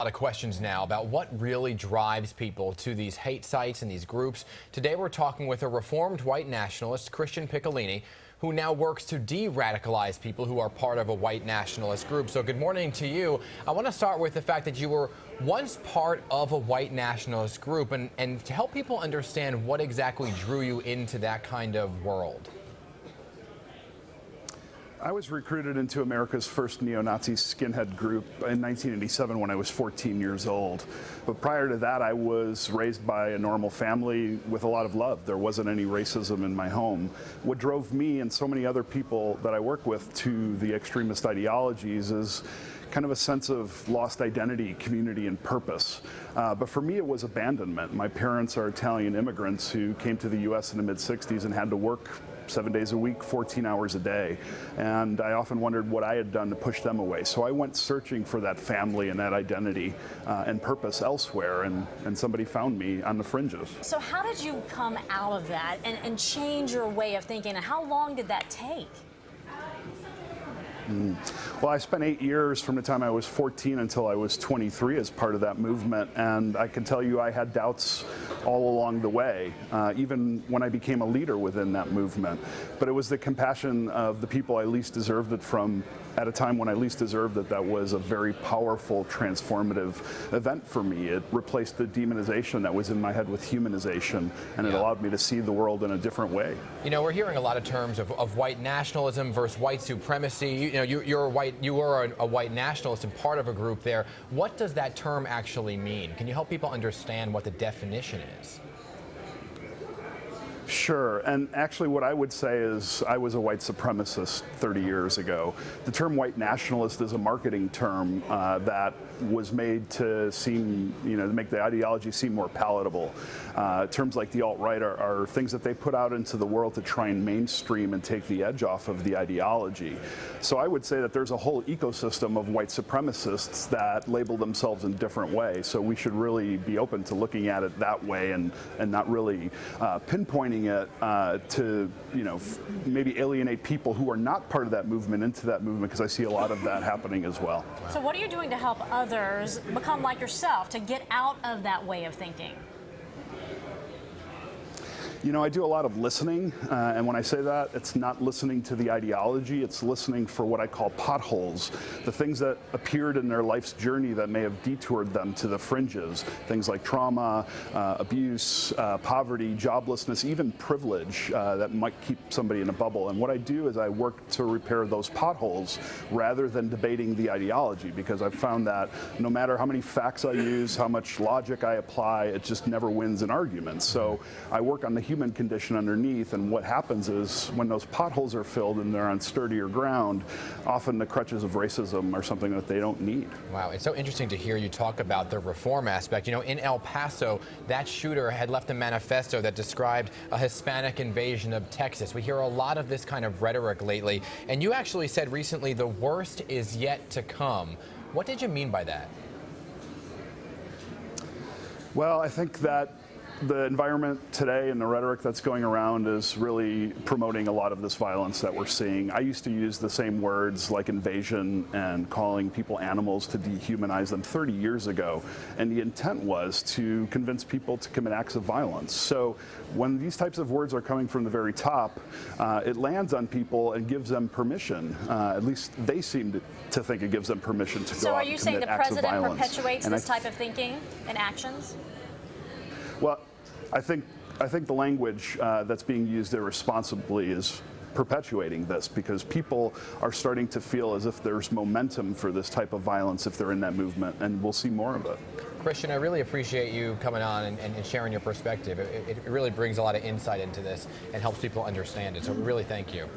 A lot of questions now about what really drives people to these hate sites and these groups. Today we're talking with a reformed white nationalist, Christian Picciolini, who now works to de-radicalize people who are part of a white nationalist group. So good morning to you. I want to start with the fact that you were once part of a white nationalist group and to help people understand what exactly drew you into that kind of world. I was recruited into America's first neo-Nazi skinhead group in 1987 when I was 14 years old. But prior to that, I was raised by a normal family with a lot of love. There wasn't any racism in my home. What drove me and so many other people that I work with to the extremist ideologies is kind of a sense of lost identity, community, and purpose. But for me, it was abandonment. My parents are Italian immigrants who came to the U.S. in the mid-60s and had to work 7 days a week, 14 hours a day. And I often wondered what I had done to push them away. So I went searching for that family and that identity and purpose elsewhere, and somebody found me on the fringes. So how did you come out of that and change your way of thinking, and how long did that take? Well, I spent 8 years from the time I was 14 until I was 23 as part of that movement, and I can tell you I had doubts all along the way, even when I became a leader within that movement. But it was the compassion of the people I least deserved it from at a time when I least deserved it that was a very powerful, transformative event for me. It replaced the demonization that was in my head with humanization, and it allowed me to see the world in a different way. You know, we're hearing a lot of terms of white nationalism versus white supremacy. You were a white nationalist and part of a group there. What does that term actually mean? Can you help people understand what the definition is? Sure, and actually what I would say is I was a white supremacist 30 years ago. The term white nationalist is a marketing term that was made to seem, to make the ideology seem more palatable. Terms like the alt-right are things that they put out into the world to try and mainstream and take the edge off of the ideology. So I would say that there's a whole ecosystem of white supremacists that label themselves in different ways. So we should really be open to looking at it that way and not really pinpointing it to maybe alienate people who are not part of that movement into that movement, because I see a lot of that happening as well. So what are you doing to help others become like yourself, to get out of that way of thinking? I do a lot of listening, and when I say that, it's not listening to the ideology, it's listening for what I call potholes, the things that appeared in their life's journey that may have detoured them to the fringes, things like trauma, abuse, poverty, joblessness, even privilege that might keep somebody in a bubble. And what I do is I work to repair those potholes rather than debating the ideology, because I've found that no matter how many facts I use, how much logic I apply, it just never wins an argument. So I work on the human condition underneath, and what happens is when those potholes are filled and they're on sturdier ground, often the crutches of racism are something that they don't need. Wow, it's so interesting to hear you talk about the reform aspect. In El Paso, that shooter had left a manifesto that described a Hispanic invasion of Texas. We hear a lot of this kind of rhetoric lately, and you actually said recently the worst is yet to come. What did you mean by that? Well, I think that the environment today and the rhetoric that's going around is really promoting a lot of this violence that we're seeing. I used to use the same words like invasion and calling people animals to dehumanize them 30 years ago, and the intent was to convince people to commit acts of violence. So when these types of words are coming from the very top, it lands on people and gives them permission. At least they seem to think it gives them permission to go out and commit acts of violence. So are you saying the president perpetuates this type of thinking and actions? Well, I think the language that's being used irresponsibly is perpetuating this, because people are starting to feel as if there's momentum for this type of violence if they're in that movement, and we'll see more of it. Christian, I really appreciate you coming on and sharing your perspective. It really brings a lot of insight into this and helps people understand it, so we really thank you.